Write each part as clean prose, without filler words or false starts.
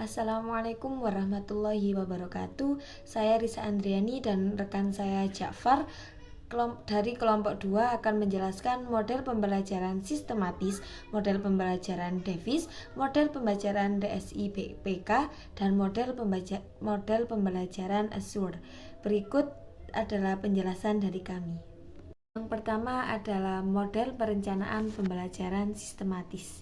Assalamualaikum warahmatullahi wabarakatuh. Saya Risa Andriani dan rekan saya Ja'far dari kelompok 2 akan menjelaskan model pembelajaran sistematis, model pembelajaran Davis, model pembelajaran DSI-PK, dan model pembelajaran Azure. Berikut adalah penjelasan dari kami. Yang pertama adalah model perencanaan pembelajaran sistematis.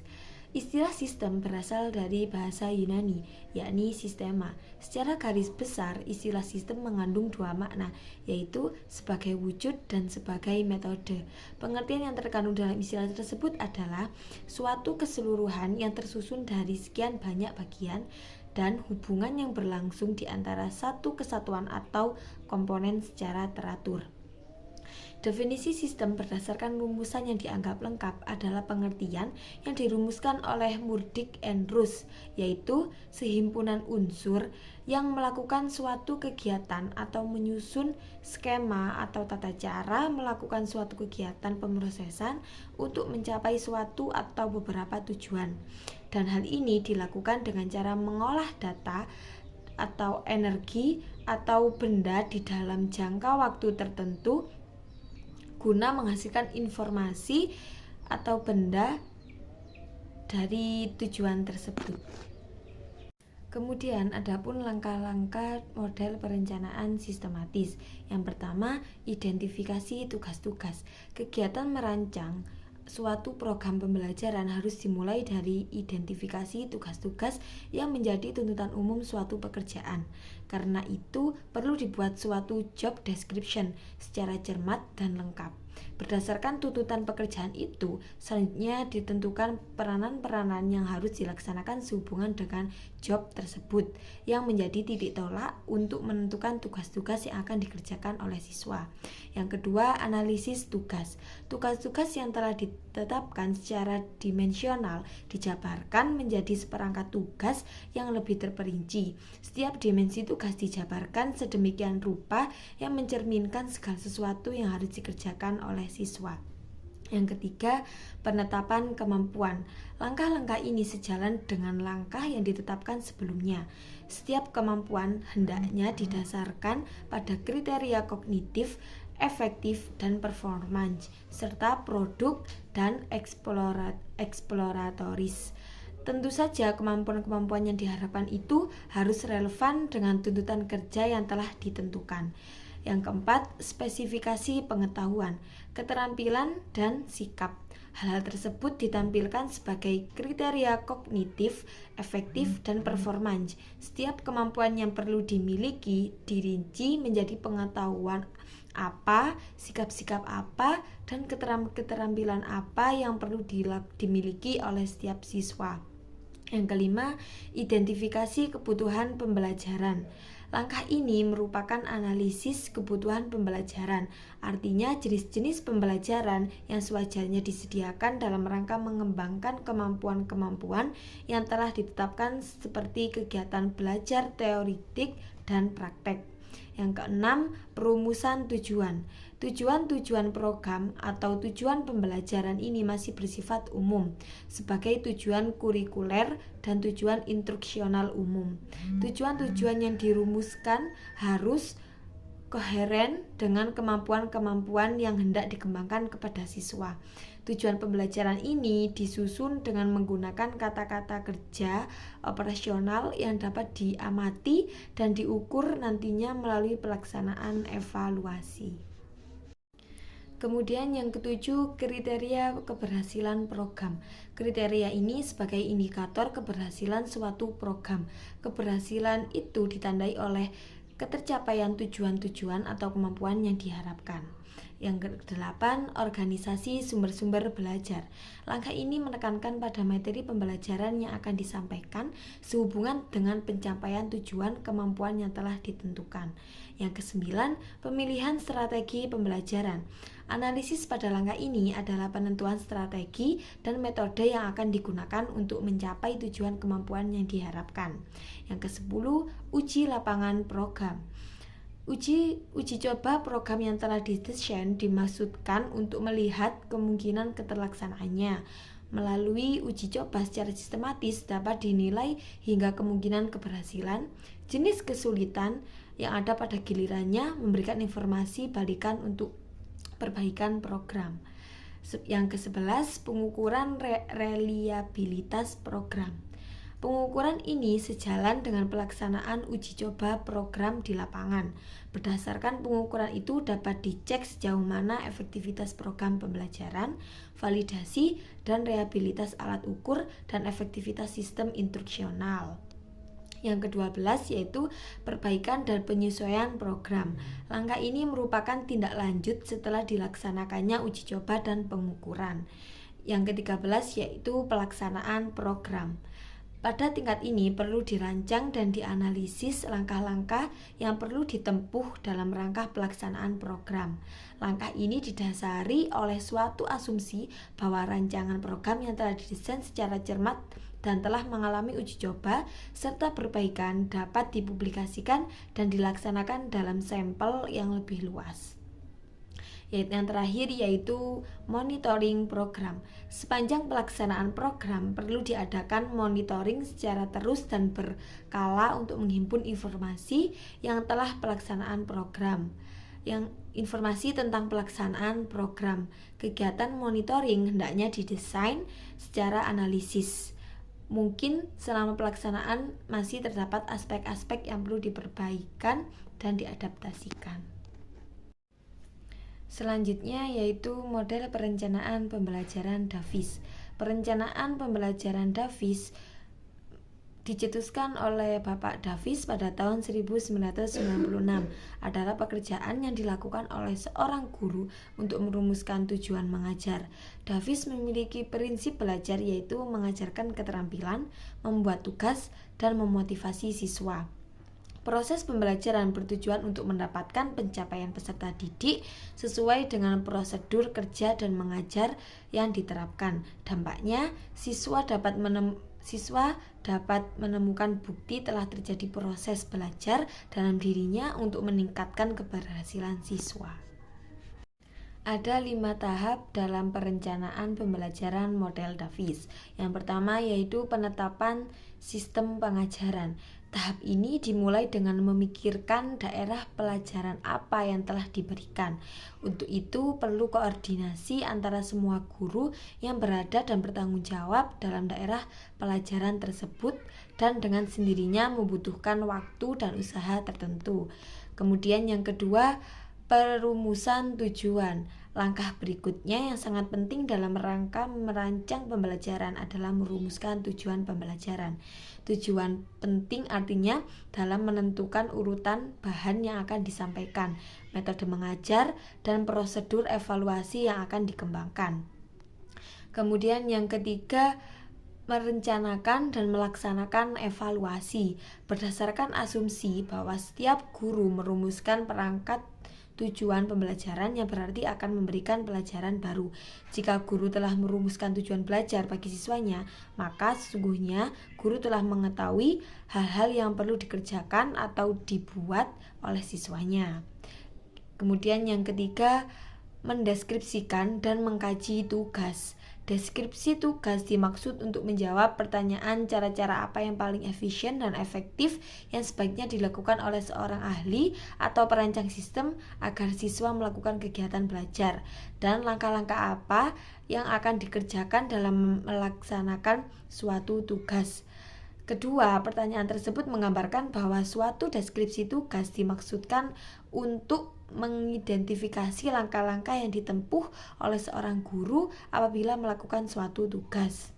Istilah sistem berasal dari bahasa Yunani, yakni sistema. Secara garis besar, istilah sistem mengandung dua makna, yaitu sebagai wujud dan sebagai metode. Pengertian yang terkandung dalam istilah tersebut adalah suatu keseluruhan yang tersusun dari sekian banyak bagian dan hubungan yang berlangsung di antara satu kesatuan atau komponen secara teratur. Definisi sistem berdasarkan rumusan yang dianggap lengkap adalah pengertian yang dirumuskan oleh Murdyk and Rush, yaitu sehimpunan unsur yang melakukan suatu kegiatan atau menyusun skema atau tata cara melakukan suatu kegiatan pemrosesan untuk mencapai suatu atau beberapa tujuan. Dan hal ini dilakukan dengan cara mengolah data atau energi atau benda di dalam jangka waktu tertentu guna menghasilkan informasi atau benda dari tujuan tersebut. Kemudian adapun langkah-langkah model perencanaan sistematis. Yang pertama, identifikasi tugas-tugas. Kegiatan merancang suatu program pembelajaran harus dimulai dari identifikasi tugas-tugas yang menjadi tuntutan umum suatu pekerjaan. Karena itu, perlu dibuat suatu job description secara cermat dan lengkap. Berdasarkan tuntutan pekerjaan itu, selanjutnya ditentukan peranan-peranan yang harus dilaksanakan sehubungan dengan job tersebut, yang menjadi titik tolak untuk menentukan tugas-tugas yang akan dikerjakan oleh siswa. Yang kedua, analisis tugas. Tugas-tugas yang telah ditetapkan secara dimensional dijabarkan menjadi seperangkat tugas yang lebih terperinci. Setiap dimensi tugas dijabarkan sedemikian rupa yang mencerminkan segala sesuatu yang harus dikerjakan oleh siswa. Yang ketiga, penetapan kemampuan. Langkah-langkah ini sejalan dengan langkah yang ditetapkan sebelumnya. Setiap kemampuan hendaknya didasarkan pada kriteria kognitif, efektif, dan performance, serta produk dan eksploratoris. Tentu saja kemampuan-kemampuan yang diharapkan itu harus relevan dengan tuntutan kerja yang telah ditentukan. Yang keempat, spesifikasi pengetahuan, keterampilan, dan sikap. Hal-hal tersebut ditampilkan sebagai kriteria kognitif, efektif, dan performance. Setiap kemampuan yang perlu dimiliki dirinci menjadi pengetahuan apa, sikap-sikap apa, dan keterampilan apa yang perlu dimiliki oleh setiap siswa. Yang kelima, identifikasi kebutuhan pembelajaran. Langkah ini merupakan analisis kebutuhan pembelajaran, artinya jenis-jenis pembelajaran yang sewajarnya disediakan dalam rangka mengembangkan kemampuan-kemampuan yang telah ditetapkan seperti kegiatan belajar teoritik dan praktek. Yang keenam, perumusan tujuan. Tujuan-tujuan program atau tujuan pembelajaran ini masih bersifat umum sebagai tujuan kurikuler dan tujuan instruksional umum. Tujuan-tujuan yang dirumuskan harus koheren dengan kemampuan-kemampuan yang hendak dikembangkan kepada siswa. Tujuan pembelajaran ini disusun dengan menggunakan kata-kata kerja operasional yang dapat diamati dan diukur nantinya melalui pelaksanaan evaluasi. Kemudian yang ketujuh, kriteria keberhasilan program. Kriteria ini sebagai indikator keberhasilan suatu program. Keberhasilan itu ditandai oleh ketercapaian tujuan-tujuan atau kemampuan yang diharapkan. Yang kedelapan, organisasi sumber-sumber belajar. Langkah ini menekankan pada materi pembelajaran yang akan disampaikan sehubungan dengan pencapaian tujuan kemampuan yang telah ditentukan. Yang kesembilan, pemilihan strategi pembelajaran. Analisis pada langkah ini adalah penentuan strategi dan metode yang akan digunakan untuk mencapai tujuan kemampuan yang diharapkan. Yang kesepuluh, uji lapangan program. Uji coba program yang telah didesain dimaksudkan untuk melihat kemungkinan keterlaksanaannya. melalui uji coba secara sistematis dapat dinilai hingga kemungkinan keberhasilan, jenis kesulitan yang ada pada gilirannya memberikan informasi balikan untuk perbaikan program. Yang ke-11, pengukuran reliabilitas program. Pengukuran ini sejalan dengan pelaksanaan uji coba program di lapangan. Berdasarkan pengukuran itu dapat dicek sejauh mana efektivitas program pembelajaran, validasi, dan reliabilitas alat ukur, dan efektivitas sistem instruksional. Yang ke-12 yaitu perbaikan dan penyesuaian program. Langkah ini merupakan tindak lanjut setelah dilaksanakannya uji coba dan pengukuran. Yang ke-13 yaitu pelaksanaan program. Pada tingkat ini perlu dirancang dan dianalisis langkah-langkah yang perlu ditempuh dalam rangka pelaksanaan program. Langkah ini didasari oleh suatu asumsi bahwa rancangan program yang telah didesain secara cermat dan telah mengalami uji coba serta perbaikan dapat dipublikasikan dan dilaksanakan dalam sampel yang lebih luas. Yang terakhir yaitu monitoring program. Sepanjang pelaksanaan program perlu diadakan monitoring secara terus dan berkala untuk menghimpun informasi yang telah pelaksanaan program. Yang informasi tentang pelaksanaan program. Kegiatan monitoring hendaknya didesain secara analisis. Mungkin selama pelaksanaan masih terdapat aspek-aspek yang perlu diperbaikan dan diadaptasikan. Selanjutnya yaitu model perencanaan pembelajaran Davis. Perencanaan pembelajaran Davis dicetuskan oleh Bapak Davis pada tahun 1996. Adalah pekerjaan yang dilakukan oleh seorang guru untuk merumuskan tujuan mengajar. Davis memiliki prinsip belajar yaitu mengajarkan keterampilan, membuat tugas, dan memotivasi siswa. Proses pembelajaran bertujuan untuk mendapatkan pencapaian peserta didik sesuai dengan prosedur kerja dan mengajar yang diterapkan. Dampaknya, siswa dapat menemukan bukti telah terjadi proses belajar dalam dirinya untuk meningkatkan keberhasilan siswa. Ada 5 tahap dalam perencanaan pembelajaran model Davis. Yang pertama yaitu penetapan sistem pengajaran. Tahap ini dimulai dengan memikirkan daerah pelajaran apa yang telah diberikan. Untuk itu perlu koordinasi antara semua guru yang berada dan bertanggung jawab dalam daerah pelajaran tersebut dan dengan sendirinya membutuhkan waktu dan usaha tertentu. Kemudian yang kedua, perumusan tujuan. Langkah berikutnya yang sangat penting dalam rangka merancang pembelajaran adalah merumuskan tujuan pembelajaran. Tujuan penting artinya dalam menentukan urutan bahan yang akan disampaikan, metode mengajar, dan prosedur evaluasi yang akan dikembangkan. Kemudian yang ketiga, merencanakan dan melaksanakan evaluasi berdasarkan asumsi bahwa setiap guru merumuskan perangkat tujuan pembelajaran yang berarti akan memberikan pelajaran baru. Jika guru telah merumuskan tujuan belajar bagi siswanya, maka sesungguhnya guru telah mengetahui hal-hal yang perlu dikerjakan atau dibuat oleh siswanya. Kemudian yang ketiga, mendeskripsikan dan mengkaji tugas. Deskripsi tugas dimaksud untuk menjawab pertanyaan cara-cara apa yang paling efisien dan efektif yang sebaiknya dilakukan oleh seorang ahli atau perancang sistem agar siswa melakukan kegiatan belajar, dan langkah-langkah apa yang akan dikerjakan dalam melaksanakan suatu tugas. Kedua, pertanyaan tersebut menggambarkan bahwa suatu deskripsi tugas dimaksudkan untuk mengidentifikasi langkah-langkah yang ditempuh oleh seorang guru apabila melakukan suatu tugas.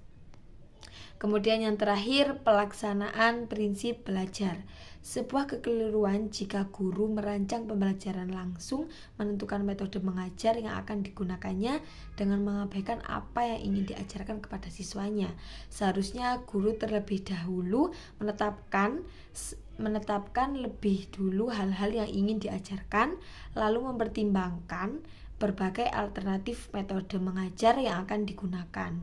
Kemudian yang terakhir, pelaksanaan prinsip belajar. Sebuah kekeliruan jika guru merancang pembelajaran langsung menentukan metode mengajar yang akan digunakannya dengan mengabaikan apa yang ingin diajarkan kepada siswanya. Seharusnya guru terlebih dahulu menetapkan lebih dulu hal-hal yang ingin diajarkan, lalu mempertimbangkan berbagai alternatif metode mengajar yang akan digunakan.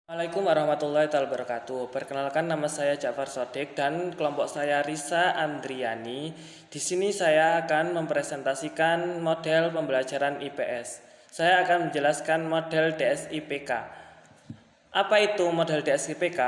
Assalamualaikum warahmatullahi wabarakatuh. Perkenalkan, nama saya Ja'far Sodik dan kelompok saya Risa Andriani. Di sini saya akan mempresentasikan model pembelajaran IPS. Saya akan menjelaskan model DSIPK. Apa itu model DSIPK?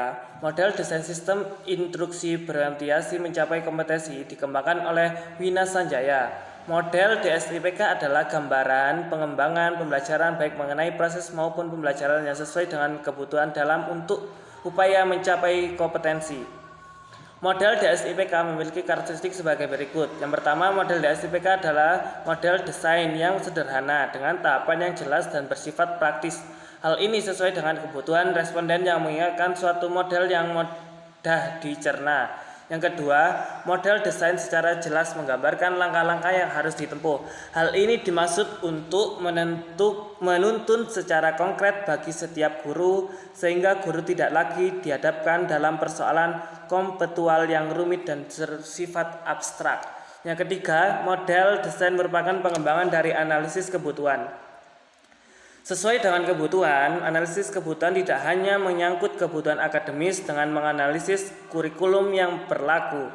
Model desain sistem instruksi berorientasi mencapai kompetensi dikembangkan oleh Wina Sanjaya. Model DSIPK adalah gambaran pengembangan pembelajaran baik mengenai proses maupun pembelajaran yang sesuai dengan kebutuhan dalam untuk upaya mencapai kompetensi. Model DSIPK memiliki karakteristik sebagai berikut. Yang pertama, model DSIPK adalah model desain yang sederhana dengan tahapan yang jelas dan bersifat praktis. Hal ini sesuai dengan kebutuhan responden yang menginginkan suatu model yang mudah dicerna. Yang kedua, model desain secara jelas menggambarkan langkah-langkah yang harus ditempuh. Hal ini dimaksud untuk menuntun secara konkret bagi setiap guru, sehingga guru tidak lagi dihadapkan dalam persoalan konseptual yang rumit dan bersifat abstrak. Yang ketiga, model desain merupakan pengembangan dari analisis kebutuhan. Sesuai dengan kebutuhan, analisis kebutuhan tidak hanya menyangkut kebutuhan akademis dengan menganalisis kurikulum yang berlaku,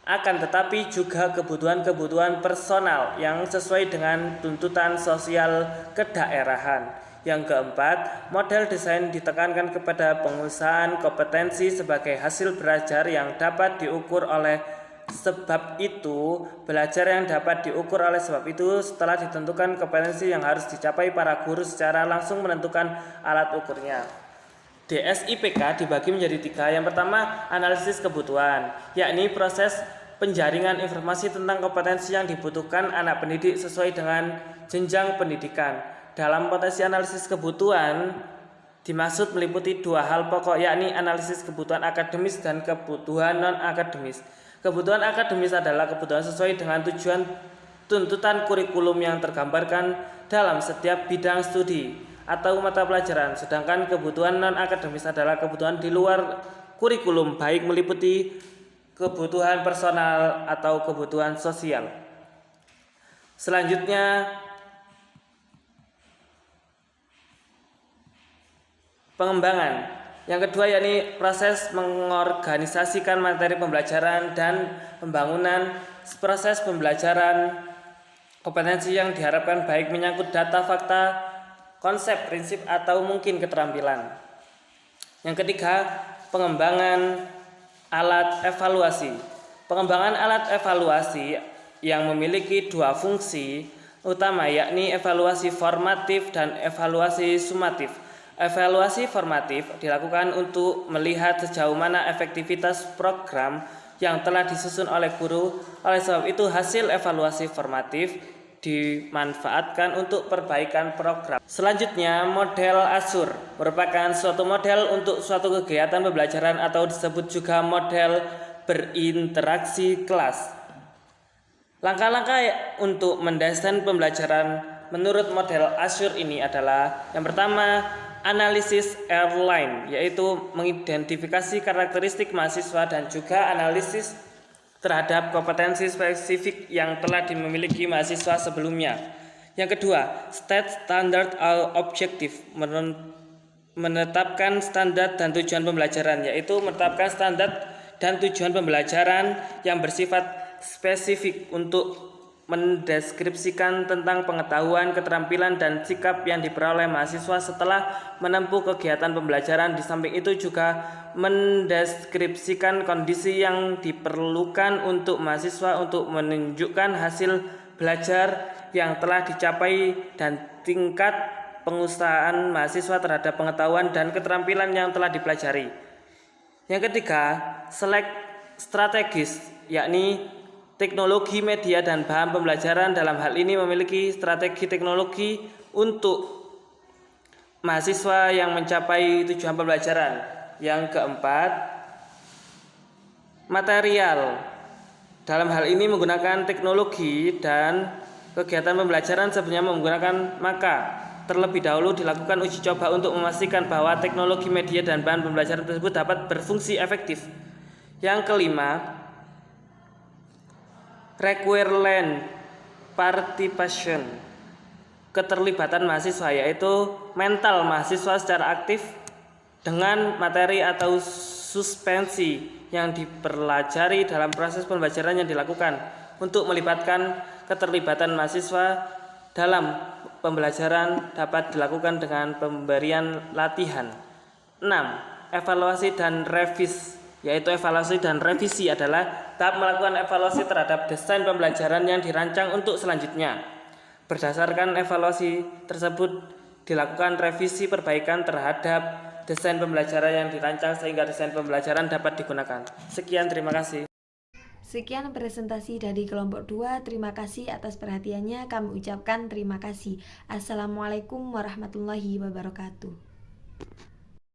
akan tetapi juga kebutuhan-kebutuhan personal yang sesuai dengan tuntutan sosial kedaerahan. Yang keempat, model desain ditekankan kepada pengusahaan kompetensi sebagai hasil belajar yang dapat diukur oleh sebab itu, belajar yang dapat diukur oleh sebab itu setelah ditentukan kompetensi yang harus dicapai para guru secara langsung menentukan alat ukurnya. DSIPK dibagi menjadi tiga. Yang pertama, analisis kebutuhan, yakni proses penjaringan informasi tentang kompetensi yang dibutuhkan anak pendidik sesuai dengan jenjang pendidikan. Dalam potensi analisis kebutuhan dimaksud meliputi dua hal pokok, yakni analisis kebutuhan akademis dan kebutuhan non-akademis. Kebutuhan akademis adalah kebutuhan sesuai dengan tujuan tuntutan kurikulum yang tergambarkan dalam setiap bidang studi atau mata pelajaran, sedangkan kebutuhan non-akademis adalah kebutuhan di luar kurikulum, baik meliputi kebutuhan personal atau kebutuhan sosial. Selanjutnya, pengembangan. Yang kedua, yakni proses mengorganisasikan materi pembelajaran dan pembangunan proses pembelajaran kompetensi yang diharapkan baik menyangkut data, fakta, konsep, prinsip, atau mungkin keterampilan. Yang ketiga, pengembangan alat evaluasi. Pengembangan alat evaluasi yang memiliki dua fungsi utama, yakni evaluasi formatif dan evaluasi sumatif. Evaluasi formatif dilakukan untuk melihat sejauh mana efektivitas program yang telah disusun oleh guru. Oleh sebab itu, hasil evaluasi formatif dimanfaatkan untuk perbaikan program. Selanjutnya, model Azure merupakan suatu model untuk suatu kegiatan pembelajaran atau disebut juga model berinteraksi kelas. Langkah-langkah untuk mendesain pembelajaran menurut model Azure ini adalah: yang pertama, analisis airline, yaitu mengidentifikasi karakteristik mahasiswa dan juga analisis terhadap kompetensi spesifik yang telah dimiliki mahasiswa sebelumnya. Yang kedua, state standard objective, menetapkan standar dan tujuan pembelajaran, yaitu menetapkan standar dan tujuan pembelajaran yang bersifat spesifik untuk mendeskripsikan tentang pengetahuan, keterampilan, dan sikap yang diperoleh mahasiswa setelah menempuh kegiatan pembelajaran. Di samping itu juga mendeskripsikan kondisi yang diperlukan untuk mahasiswa untuk menunjukkan hasil belajar yang telah dicapai dan tingkat penguasaan mahasiswa terhadap pengetahuan dan keterampilan yang telah dipelajari. Yang ketiga, select strategis, yakni teknologi, media, dan bahan pembelajaran. Dalam hal ini memiliki strategi teknologi untuk mahasiswa yang mencapai tujuan pembelajaran. Yang keempat, material. Dalam hal ini menggunakan teknologi dan kegiatan pembelajaran sebenarnya menggunakan, maka terlebih dahulu dilakukan uji coba untuk memastikan bahwa teknologi, media, dan bahan pembelajaran tersebut dapat berfungsi efektif. Yang kelima, requirement participation, keterlibatan mahasiswa, yaitu mental mahasiswa secara aktif dengan materi atau suspensi yang dipelajari dalam proses pembelajaran yang dilakukan untuk melibatkan keterlibatan mahasiswa dalam pembelajaran dapat dilakukan dengan pemberian latihan. 6. Evaluasi dan revisi, yaitu evaluasi dan revisi adalah tahap melakukan evaluasi terhadap desain pembelajaran yang dirancang untuk selanjutnya. Berdasarkan evaluasi tersebut dilakukan revisi perbaikan terhadap desain pembelajaran yang dirancang sehingga desain pembelajaran dapat digunakan. Sekian, terima kasih. Sekian presentasi dari kelompok 2. Terima kasih atas perhatiannya. Kami ucapkan terima kasih. Assalamualaikum warahmatullahi wabarakatuh.